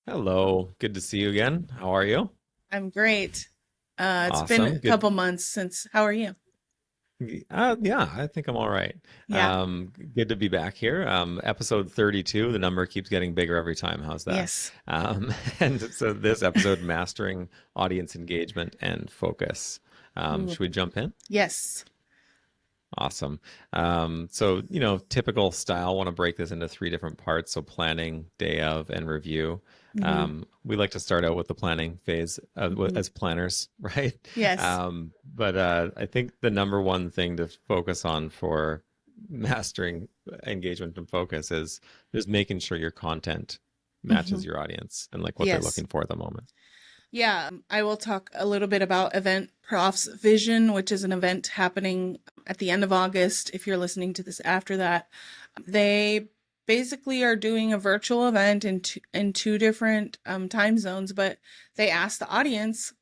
Hello, good to see you again. How are you? I'm great. It's been Awesome. a Good. couple months since. How are you? Yeah, I think I'm all right. Yeah. Good to be back here. Episode 32, the number keeps getting bigger every time. How's that? Yes. And so this episode, mastering audience engagement and focus. Ooh. Should we jump in? Yes. Awesome. Typical style, want to break this into three different parts. So planning, day of, and review. Hmm. We like to start out with the planning phase Hmm. as planners, right? Yes. But I think the number one thing to focus on for mastering engagement and focus is just making sure your content Hmm. matches your audience and like what they're Yes. looking for at the moment. Yeah. I will talk a little bit about Event Prof's Vision, which is an event happening at the end of August. If you're listening to this after that, they basically are doing a virtual event in two different time zones, but they ask the audience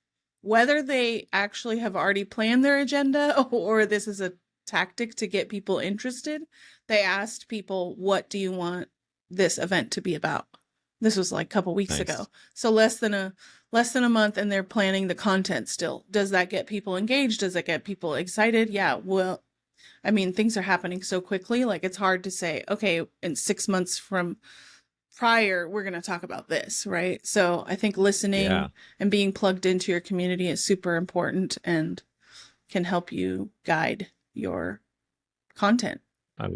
whether they actually have already planned their agenda or this is a tactic to get people interested. They asked people, what do you want this event to be about? This was like a couple weeks ago. Nice. So less than a month, and they're planning the content still. Does that get people engaged? Does it get people excited? Yeah. Well, I mean, things are happening so quickly, like it's hard to say, okay, in 6 months from prior, we're going to talk about this, right? So I think listening Yeah. and being plugged into your community is super important and can help you guide your content. I,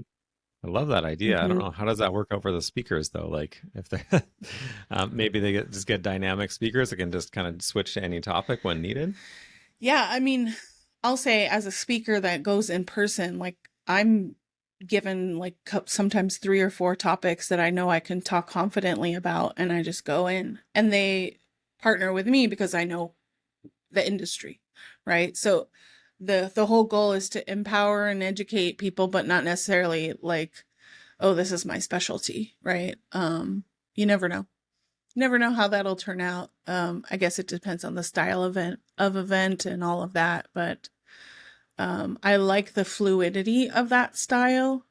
I love that idea. I don't Hmm. know how does that work out for the speakers though. Like if they maybe just get dynamic speakers that can just kind of switch to any topic when needed. Yeah, I mean, I'll say as a speaker that goes in person, like I'm given like sometimes three or four topics that I know I can talk confidently about, and I just go in, and they partner with me because I know the industry, right? So the whole goal is to empower and educate people, but not necessarily like, oh, this is my specialty, right? You never know. Never know how that'll turn out. I guess it depends on the style of event and all of that, but I like the fluidity of that style,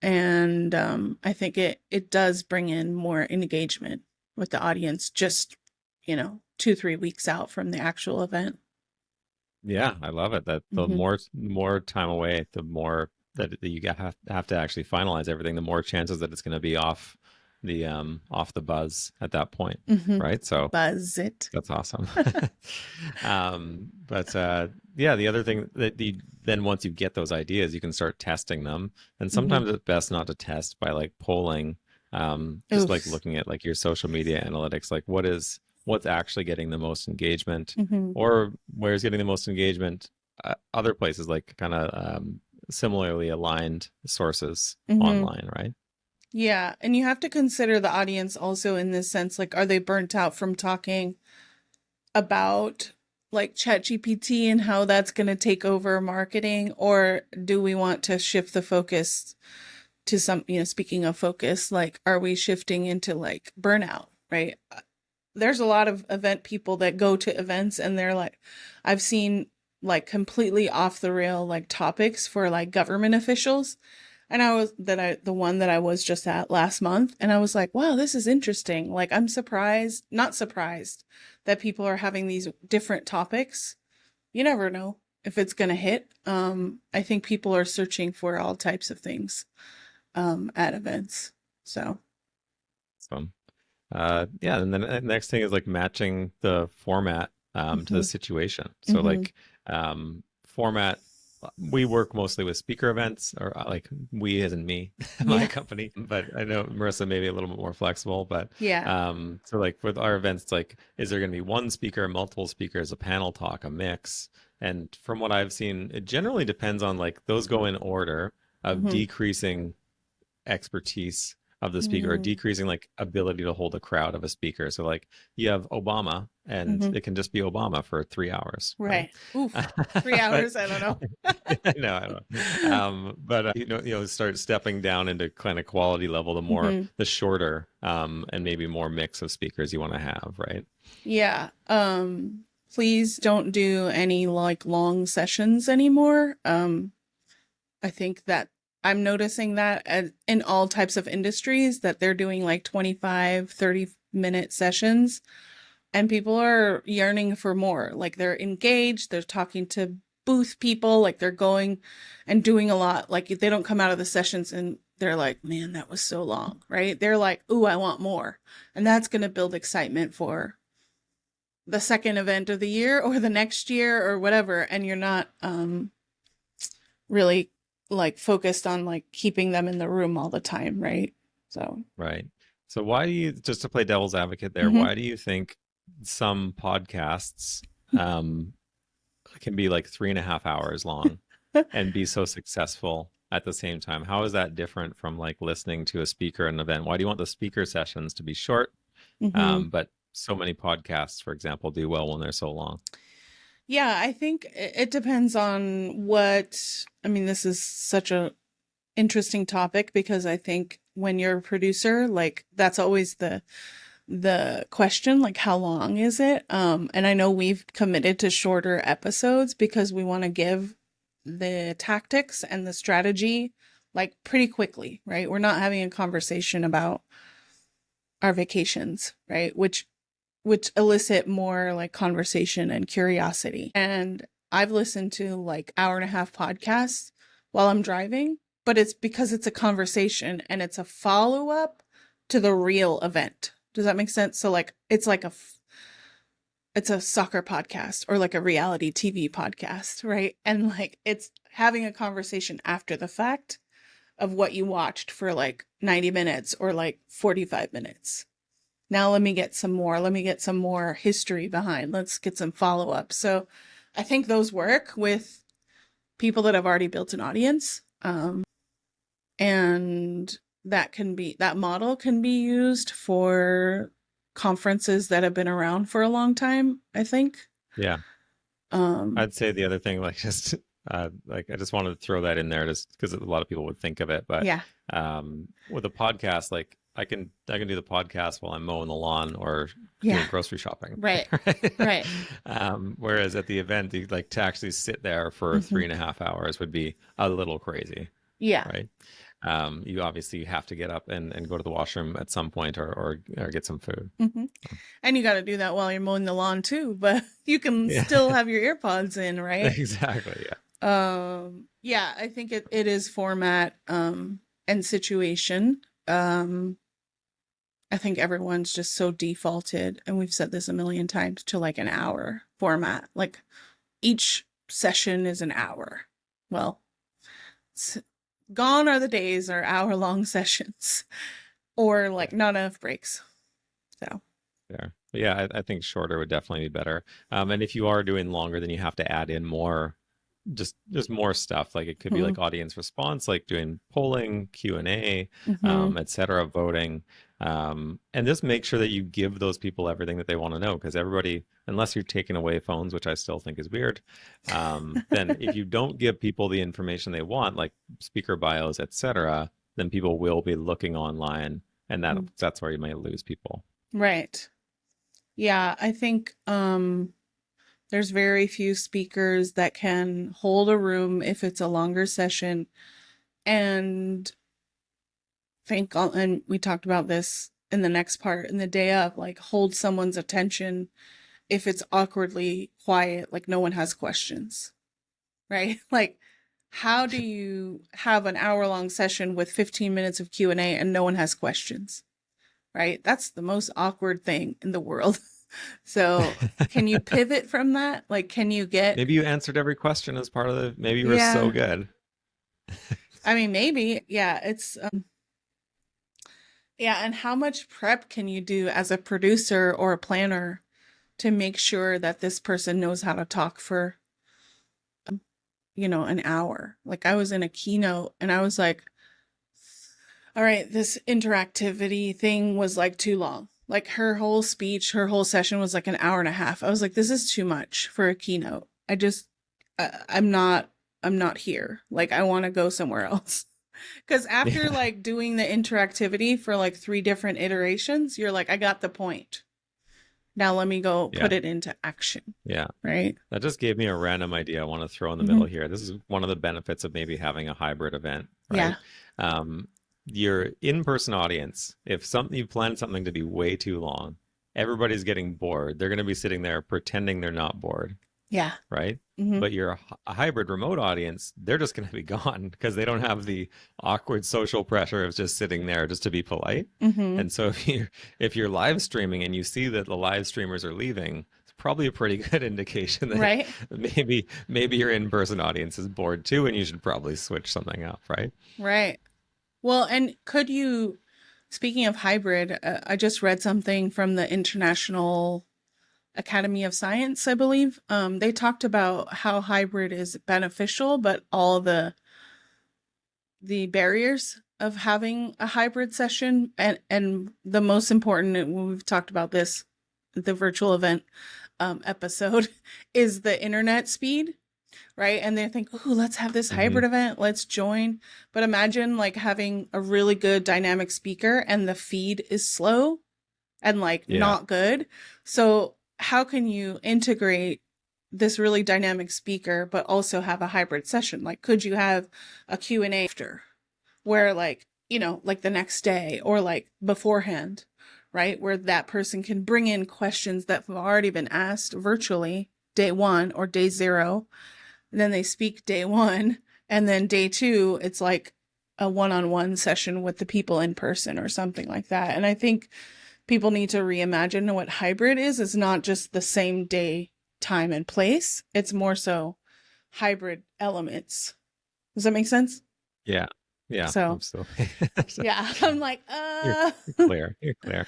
and I think it does bring in more engagement with the audience. Just 2-3 weeks out from the actual event. Yeah, I love it. That the Hmm. more time away, the more that you have to actually finalize everything, the more chances that it's going to be off the buzz at that point, Hmm. right? So Buzz it. that's awesome. But yeah, the other thing that then once you get those ideas, you can start testing them. And Hmm. sometimes it's best not to test by like polling, just like Oof. looking at like your social media analytics, like what's actually getting the most engagement, Hmm. or where's getting the most engagement. Other places like kind of similarly aligned sources Hmm. online, right? Yeah, and you have to consider the audience also in this sense, like, are they burnt out from talking about like ChatGPT and how that's going to take over marketing, or do we want to shift the focus to some, speaking of focus, like, are we shifting into like burnout, right? There's a lot of event people that go to events and they're like, I've seen like completely off the rail like topics for like government officials. And the one that I was just at last month, and I was like, wow, this is interesting. Like, I'm surprised, not surprised that people are having these different topics. You never know if it's going to hit. I think people are searching for all types of things at events. So, So yeah, and then the next thing is like matching the format to the hmm. situation. So Hmm. like format, we work mostly with speaker events, or like we as in me, my Yeah, company. But I know Marissa may be a little bit more flexible. But yeah. so like with our events, it's like is there going to be one speaker, multiple speakers, a panel talk, a mix? And from what I've seen, it generally depends on like those go in order of Hmm. decreasing expertise of the speaker or Hmm. decreasing like ability to hold a crowd of a speaker. So like you have Obama and Hmm. it can just be Obama for 3 hours, right? Right. Oof. 3 hours. But I don't know. no, I don't. But start stepping down into kind of quality level, Hmm. the shorter, and maybe more mix of speakers you want to have, right? Yeah. Please don't do any like long sessions anymore. I think that I'm noticing that in all types of industries that they're doing like 25, 30-minute sessions, and people are yearning for more. Like they're engaged, they're talking to booth people, like they're going and doing a lot. Like they don't come out of the sessions and they're like, man, that was so long, right? They're like, ooh, I want more. And that's going to build excitement for the second event of the year or the next year or whatever. And you're not really like focused on like keeping them in the room all the time, right? So, Right. So why do you, just to play devil's advocate there, mhm. why do you think some podcasts um, can be like 3.5 hours long and be so successful at the same time? How is that different from like listening to a speaker at an event? Why do you want the speaker sessions to be short, Mhm. but so many podcasts, for example, do well when they're so long? Yeah, I think it depends on what, I mean, this is such a interesting topic because I think when you're a producer, like that's always the question, like how long is it? And I know we've committed to shorter episodes because we want to give the tactics and the strategy like pretty quickly, right? We're not having a conversation about our vacations, right? Which elicit more like conversation and curiosity. And I've listened to like hour and a half podcasts while I'm driving, but it's because it's a conversation and it's a follow up to the real event. Does that make sense? So like it's a soccer podcast or like a reality TV podcast, right? And like it's having a conversation after the fact of what you watched for like 90 minutes or like 45 minutes. Now let me get some more. Let me get some more history behind. Let's get some follow up. So I think those work with people that have already built an audience. And that model can be used for conferences that have been around for a long time, I think. Yeah. Um, I'd say the other thing, like just like I just wanted to throw that in there just because a lot of people would think of it, but yeah, with a podcast, like I can do the podcast while I'm mowing the lawn or yeah, doing grocery shopping. right, Right? right. Whereas at the event, like to actually sit there for Hmm. 3.5 hours would be a little crazy, Yeah, right? You obviously have to get up and go to the washroom at some point or get some food. hmm. And you got to do that while you're mowing the lawn too, but you can Yeah, still have your earpods in, right? exactly. Yeah. Yeah, I think it is format and situation. I think everyone's just so defaulted, and we've said this a million times, to like an hour format. Like each session is an hour. Well, it's, gone are the days or hour-long sessions, or like not enough breaks. So, There. Yeah, I think shorter would definitely be better. And if you are doing longer, then you have to add in more, just more stuff. Like it could be mm-hmm, like audience response, like doing polling, Q&A, mm-hmm, et cetera, voting. And just make sure that you give those people everything that they want to know, because everybody, unless you're taking away phones, which I still think is weird, then if you don't give people the information they want, like speaker bios, et cetera, then people will be looking online, and that's where you might lose people. right. Yeah, I think there's very few speakers that can hold a room if it's a longer session and and we talked about this in the next part in the day of, like hold someone's attention if it's awkwardly quiet, like no one has questions, right? Like how do you have an hour-long session with 15 minutes of Q&A and no one has questions, right? That's the most awkward thing in the world. So can you pivot from that? Like, can you get, Maybe you answered every question as part of the, maybe you were so yeah, good. I mean, maybe, yeah, it's, yeah. And how much prep can you do as a producer or a planner to make sure that this person knows how to talk for, an hour? Like I was in a keynote and I was like, all right, this interactivity thing was like too long. Like her whole speech, her whole session was like an hour and a half. I was like, this is too much for a keynote. I'm not here. Like I want to go somewhere else. Because after Yeah. like doing the interactivity for like three different iterations, you're like, I got the point. Now let me go Yeah. put it into action. Yeah. Right. That just gave me a random idea I want to throw in the middle Hmm. here. This is one of the benefits of maybe having a hybrid event. Yeah. right? Um, your in-person audience, if something you plan something to be way too long, everybody's getting bored. They're going to be sitting there pretending they're not bored, Yeah. right? Mm-hmm. But your a hybrid remote audience, they're just going to be gone because they don't have the awkward social pressure of just sitting there just to be polite. Mm-hmm. And so if you're live streaming and you see that the live streamers are leaving, it's probably a pretty good indication that Right. maybe your in-person audience is bored too, and you should probably switch something up, right? Right. Well, and could you, speaking of hybrid, I just read something from the International Academy of Science, I believe. They talked about how hybrid is beneficial, but all the barriers of having a hybrid session, and the most important, when we've talked about this, the virtual event episode, is the internet speed, right? And they think, oh, let's have this Hmm. hybrid event, let's join. But imagine like having a really good dynamic speaker and the feed is slow and like Yeah. not good. So how can you integrate this really dynamic speaker but also have a hybrid session? Like could you have a Q&A after, where like, like the next day or like beforehand, right? Where that person can bring in questions that have already been asked virtually day 1 or day 0, and then they speak day 1, and then day 2 it's like a one-on-one session with the people in person or something like that. And I think people need to reimagine what hybrid is. It's not just the same day, time, and place. It's more so hybrid elements. Does that make sense? Yeah. Yeah, So absolutely. So yeah, I'm like, you're clear. You're clear.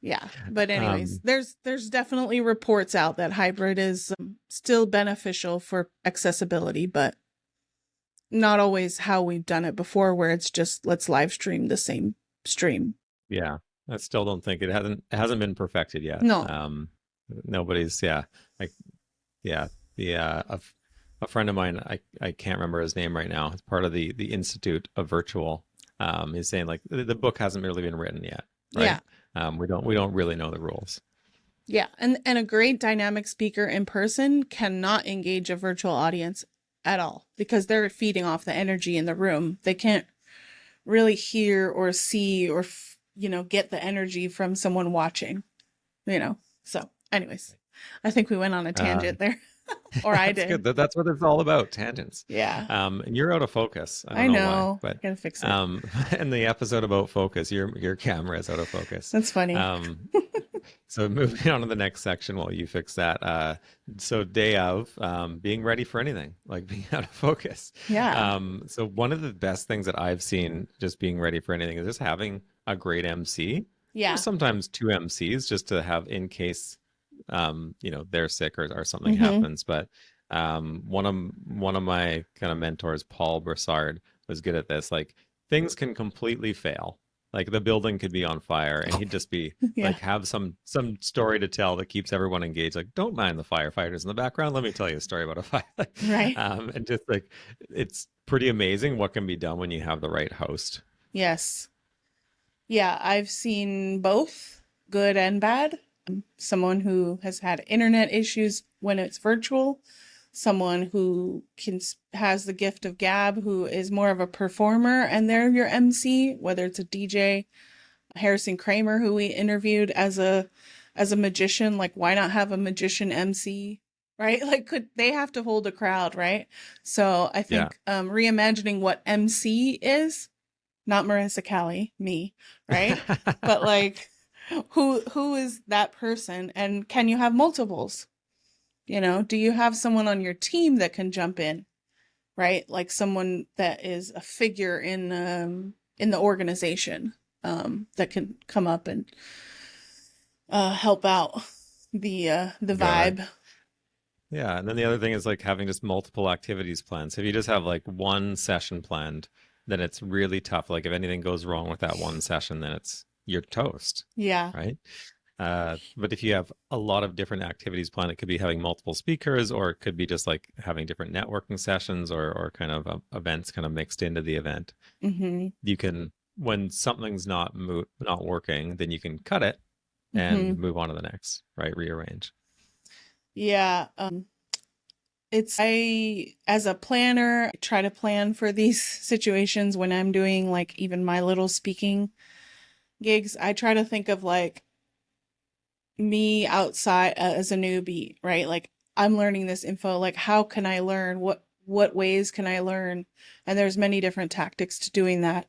yeah. But anyways, Um, there's definitely reports out that hybrid is still beneficial for accessibility, but not always how we've done it before, where it's just let's live stream the same stream. yeah, I still don't think it hasn't been perfected yet. No. Nobody's, yeah, like, yeah, the a friend of mine, I can't remember his name right now. It's part of the Institute of Virtual. Is saying like the book hasn't really been written yet, right? Yeah. We don't really know the rules. Yeah. And a great dynamic speaker in person cannot engage a virtual audience at all because they're feeding off the energy in the room. They can't really hear or see or get the energy from someone watching, So, anyways, I think we went on a Uh, tangent there. Or I That's did. good. That's what it's all about, tangents. Yeah. And you're out of focus. I I don't know why, know. but Gotta fix it. in the episode about focus, your camera is out of focus. That's funny. Um, so moving on to the next section while you fix that. So day of being ready for anything, like being out of focus. Yeah. So one of the best things that I've seen just being ready for anything is just having a great MC or Yeah. sometimes two MCs just to have in case they're sick or something Mm-hmm. happens. But one of my kind of mentors, Paul Broussard, was good at this. Like things can completely fail. Like the building could be on fire, and he'd just be Yeah. like have some story to tell that keeps everyone engaged. Like, don't mind the firefighters in the background. Let me tell you a story about a fire. Right. And just like it's pretty amazing what can be done when you have the right host. Yes. Yeah. I've seen both good and bad. Someone who has had internet issues when it's virtual, someone who has the gift of gab, who is more of a performer, and they're your MC, whether it's a DJ. Harrison Kramer, who we interviewed as a magician, like why not have a magician MC, right? Like could they have to hold a crowd, right? So I Yeah. think reimagining what MC is, not Marissa Cali, me, right? But like who is that person, and can you have multiples? Do you have someone on your team that can jump in, right? Like someone that is a figure in the organization, that can come up and help out the Got it. vibe. Yeah, and then the other thing is like having just multiple activities planned. So if you just have like one session planned, then it's really tough. Like if anything goes wrong with that one session, then you're toast, Yeah. right? But if you have a lot of different activities planned, it could be having multiple speakers, or it could be just like having different networking sessions or kind of events kind of mixed into the event. Mm-hmm. You can, when something's not working, then you can cut it Mm-hmm. and move on to the next, right? Rearrange. Yeah. I, as a planner, I try to plan for these situations when I'm doing like even my little speaking gigs. I try to think of like me outside as a newbie, right? Like I'm learning this info, like how can I learn? What ways can I learn? And there's many different tactics to doing that.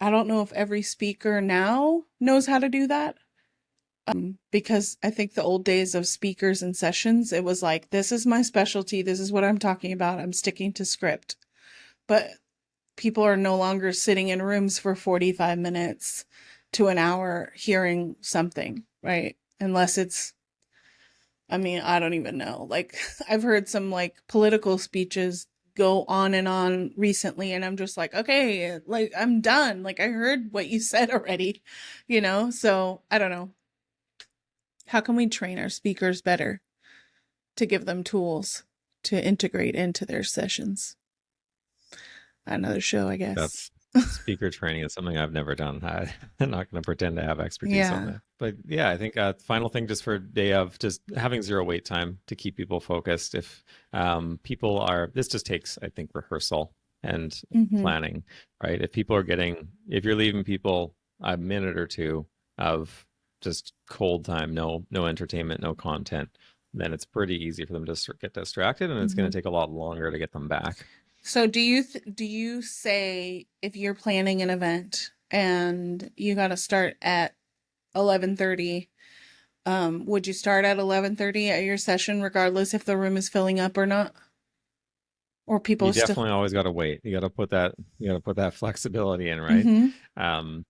I don't know if every speaker now knows how to do that. Because I think the old days of speakers and sessions, it was like, this is my specialty. This is what I'm talking about. I'm sticking to script. But people are no longer sitting in rooms for 45 minutes to an hour hearing something, right? Unless it's, I mean, I don't even know. Like, I've heard some like political speeches go on and on recently, and I'm just like, okay, like, I'm done. Like, I heard what you said already, you know? So I don't know. How can we train our speakers better to give them tools to integrate into their sessions? Another show, I guess. That's speaker training is something I've never done. I'm not going to pretend to have expertise on Yeah. that. But yeah, I think final thing just for day of just having zero wait time to keep people focused. If people are, this just takes, I think, rehearsal and Mm-hmm. planning, right? If you're leaving people a minute or two of just cold time, no entertainment, no content, then it's pretty easy for them to get distracted, and it's Mm-hmm. going to take a lot longer to get them back. So do you say if you're planning an event and you got to start at 11:30, would you start at 11:30 at your session regardless if the room is filling up or not? Or people You still. definitely always got to wait. You got to put that flexibility in, right? Mm-hmm. Um,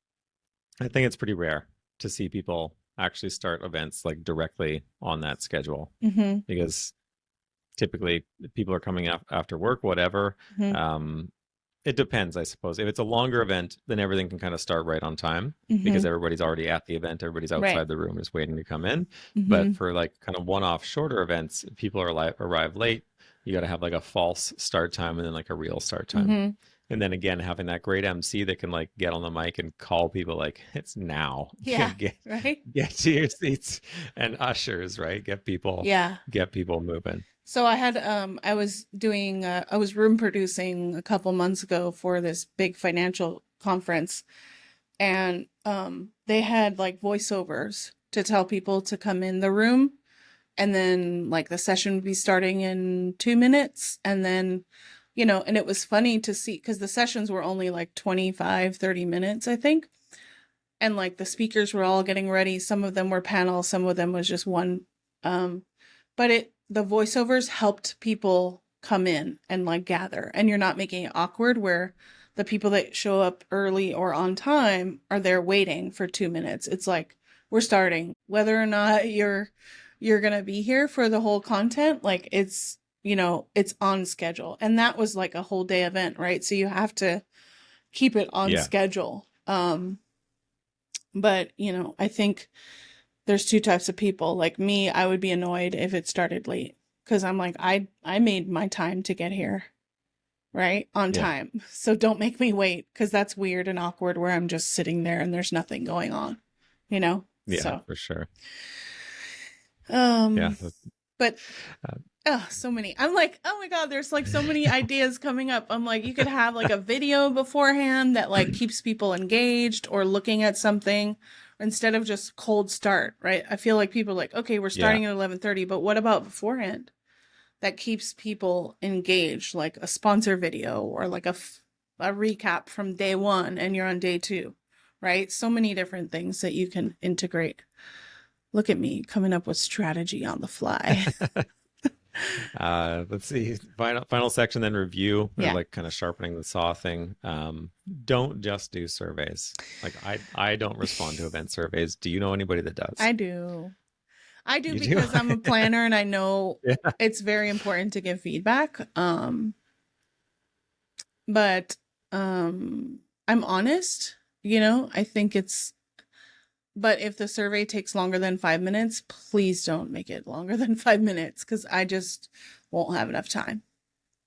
I think it's pretty rare to see people actually start events like directly on that schedule Mm-hmm. because typically people are coming up after work, whatever. Mm-hmm. Um, it depends, I suppose. If it's a longer event, then everything can kind of start right on time because Mm-hmm. everybody's already at the event, everybody's Right. outside the room just waiting to come in. Mm-hmm. But for like kind of one-off shorter events, people arrive late. You got to have like a false start time and then like a real start time. Mm-hmm. And then again, having that great MC that can like get on the mic and call people like it's now. Yeah. get Right. get to your seats, and ushers, right? Yeah. Get people moving. So I was room producing a couple months ago for this big financial conference, and they had like voiceovers to tell people to come in the room, and then like the session would be starting in 2 minutes, and then and it was funny to see because the sessions were only like 25-30 minutes, I think, and like the speakers were all getting ready. Some of them were panels, some of them was just one. But the voiceovers helped people come in and like gather, and you're not making it awkward where the people that show up early or on time are there waiting for 2 minutes. It's like we're starting, whether or not you're gonna be here for the whole content. Like it's on schedule, and that was like a whole day event, right? So you have to keep it on Yeah. schedule. But I think there's two types of people. Like me, I would be annoyed if it started late because I'm like, I made my time to get here, right? On Yeah. time. So don't make me wait because that's weird and awkward where I'm just sitting there and there's nothing going on, you know? Yeah, So, for sure. Yeah. um, but Uh, oh, so many. I'm like, oh my God, there's like so many ideas coming up. I'm like, you could have like a video beforehand that like keeps people engaged or looking at something instead of just cold start, right? I feel like people are like, okay, we're yeah. starting at 11:30, but what about beforehand? That keeps people engaged, like a sponsor video or like a recap from day one and you're on day two, right? So many different things that you can integrate. Look at me coming up with strategy on the fly. Let's see. Final section, then review, or Yeah, like kind of sharpening the saw thing. Don't just do surveys. Like I don't respond to event surveys. Do you know anybody that does? I do. I do You do? because I'm a planner and I know Yeah. it's very important to give feedback. But I'm honest, I think but if the survey takes longer than 5 minutes, please don't make it longer than 5 minutes because I just won't have enough time,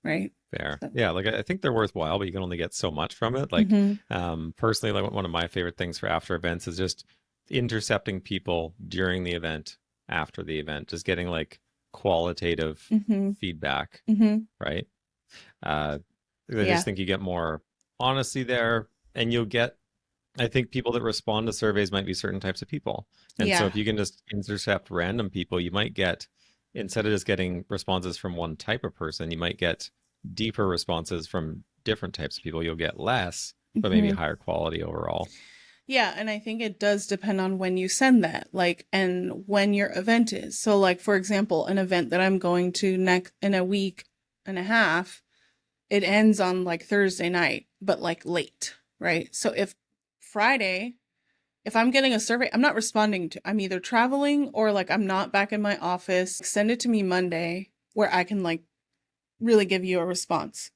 right? Fair. So, Yeah, like I think they're worthwhile, but you can only get so much from it. Like mm-hmm. personally, like one of my favorite things for after events is just intercepting people during the event, after the event, just getting like qualitative Mm-hmm. feedback, Mm-hmm. right? Uh, I just Yeah. think you get more honesty there, and you'll get, I think people that respond to surveys might be certain types of people. And so Yeah. if you can just intercept random people, you might get, instead of just getting responses from one type of person, you might get deeper responses from different types of people. You'll get less, but maybe Mm-hmm. higher quality overall. Yeah, and I think it does depend on when you send that, like, and when your event is. So, like, for example, an event that I'm going to next in a week and a half, it ends on like Thursday night, but like late, right? So if Friday, if I'm getting a survey, I'm not responding to, I'm either traveling or like I'm not back in my office. Send it to me Monday where I can like really give you a response.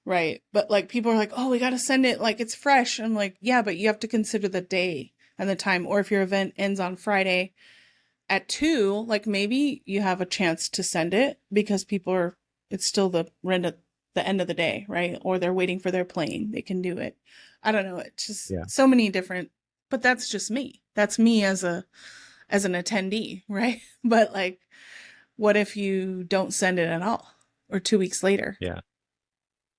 Right. But like people are like, oh, we got to send it like it's fresh. I'm like, yeah, but you have to consider the day and the time. Or if your event ends on Friday at 2, like maybe you have a chance to send it because people are, it's still the end of the day, right? Or they're waiting for their plane. They can do it. I don't know. It's just Yeah. so many different, but that's just me. That's me as an attendee, right? But like, what if you don't send it at all or 2 weeks later? Yeah.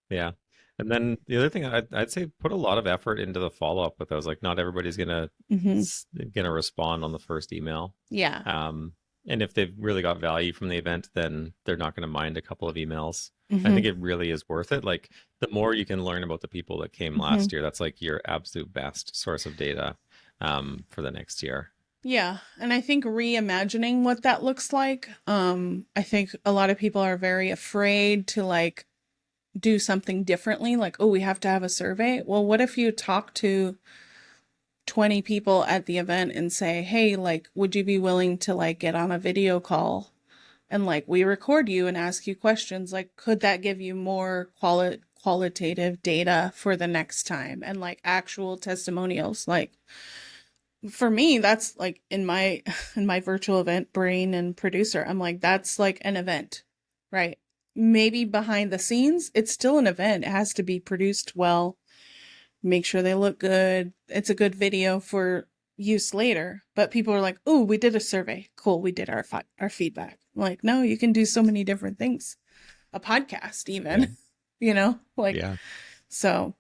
Yeah. And then the other thing I'd say put a lot of effort into the follow-up with those. Like not everybody's Mm-hmm. gonna respond on the first email. Yeah. Um, and if they've really got value from the event, then they're not gonna mind a couple of emails. I Mm-hmm. think it really is worth it. Like the more you can learn about the people that came Mm-hmm. last year, that's like your absolute best source of data for the next year. Yeah, and I think reimagining what that looks like, I think a lot of people are very afraid to like do something differently, like, oh, we have to have a survey. Well, what if you talk to 20 people at the event and say, hey, like, would you be willing to like get on a video call and like we record you and ask you questions? Like, could that give you more qualitative data for the next time and like actual testimonials? Like, for me, that's like in my in my virtual event brain and producer, I'm like, that's like an event, right? Maybe behind the scenes it's still an event. It has to be produced well, make sure they look good, it's a good video for use later. But people are like, oh, we did a survey, cool, we did our feedback. I'm like, no, you can do so many different things, a podcast Yeah. even, like, Yeah. so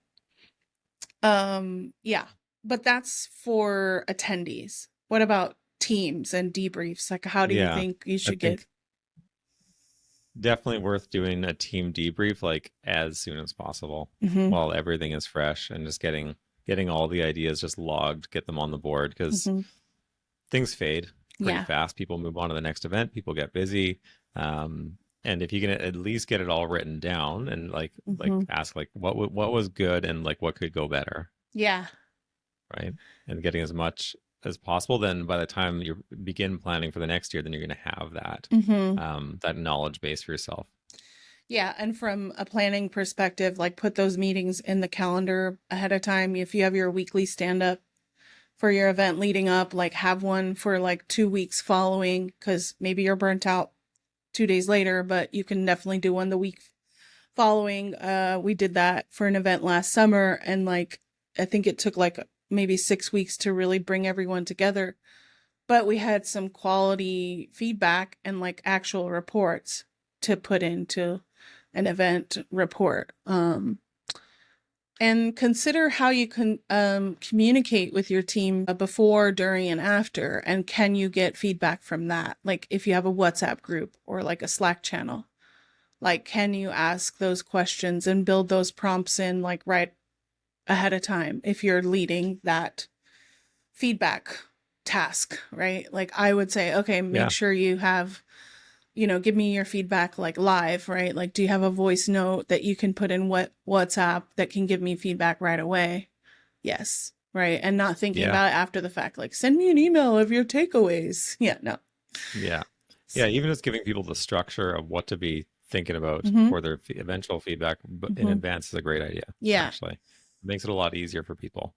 yeah, but that's for attendees. What about teams and debriefs? Like, how do you Yeah. think you I should get? think definitely worth doing a team debrief like as soon as possible Mm-hmm. while everything is fresh and just getting all the ideas just logged, get them on the board because Mm-hmm. things fade pretty Yeah. fast. People move on to the next event, people get busy. And if you can at least get it all written down and like Mm-hmm. ask like what was good and like what could go better, Yeah. right? And getting as much as possible, then by the time you begin planning for the next year, then you're going to have that Mm-hmm. that knowledge base for yourself. Yeah. And from a planning perspective, like put those meetings in the calendar ahead of time. If you have your weekly stand up for your event leading up, like have one for like 2 weeks following, because maybe you're burnt out 2 days later, but you can definitely do one the week following. We did that for an event last summer, and like I think it took like maybe 6 weeks to really bring everyone together, but we had some quality feedback and like actual reports to put into an event report. And consider how you can communicate with your team before, during, and after. And can you get feedback from that? Like if you have a WhatsApp group or like a Slack channel, like can you ask those questions and build those prompts in like right ahead of time if you're leading that feedback task, right? Like I would say, okay, make Yeah. sure you have, give me your feedback like live, right? Like, do you have a voice note that you can put in WhatsApp that can give me feedback right away? Yes. Right. And not thinking Yeah. about it after the fact, like send me an email of your takeaways. Yeah, no. Yeah. Yeah. Even just giving people the structure of what to be thinking about Mm-hmm. for their eventual feedback in Mm-hmm. advance is a great idea, Yeah. actually. It makes it a lot easier for people.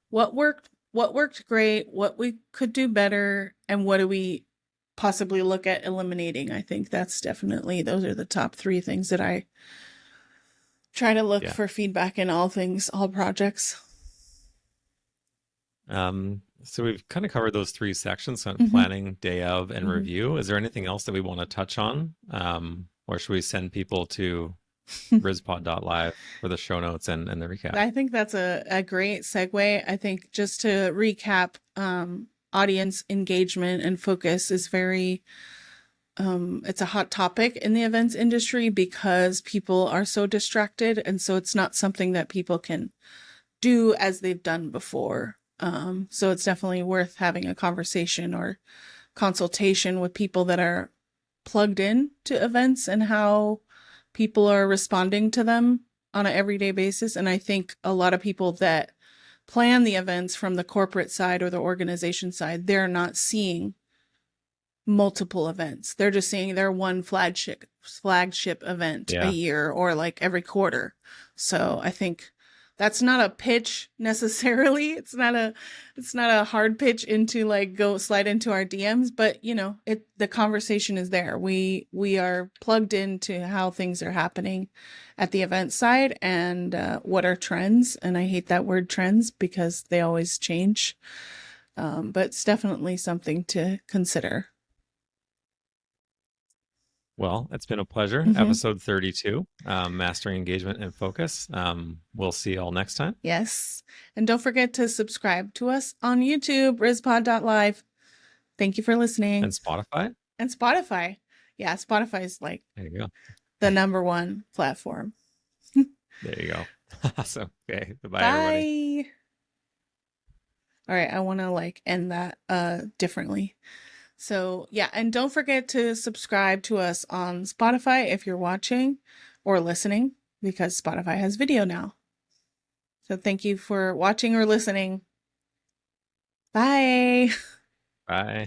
What worked great, what we could do better, and what do we possibly look at eliminating? I think that's definitely, those are the top 3 things that I try to look Yeah. for feedback in all things, all projects. So we've kind of covered those three sections, so Hmm. planning, day of, and Hmm. review. Is there anything else that we want to touch on? Or should we send people to rizpod.live for the show notes and the recap? I think that's a great segue. I think just to recap, audience engagement and focus is very, it's a hot topic in the events industry because people are so distracted. And so it's not something that people can do as they've done before. So it's definitely worth having a conversation or consultation with people that are plugged in to events and how people are responding to them on an everyday basis. And I think a lot of people that plan the events from the corporate side or the organization side, they're not seeing multiple events. They're just seeing their one flagship event a Yeah. year or like every quarter. So I think that's not a pitch necessarily. It's not a hard pitch into like go slide into our DMs, but you know, the conversation is there. We are plugged into how things are happening at the event side and what are trends. And I hate that word trends because they always change. But it's definitely something to consider. Well, it's been a pleasure. Mm-hmm. Episode 32, Mastering Engagement and Focus. We'll see you all next time. Yes. And don't forget to subscribe to us on YouTube, rizpod.live. Thank you for listening. And Spotify. And Spotify. Yeah, Spotify is like There you go. the number one platform. There you go. Awesome. Okay. Goodbye, everybody. Bye. All right, I want to like end that differently. So, yeah, and don't forget to subscribe to us on Spotify if you're watching or listening because Spotify has video now. So, thank you for watching or listening. Bye. Bye.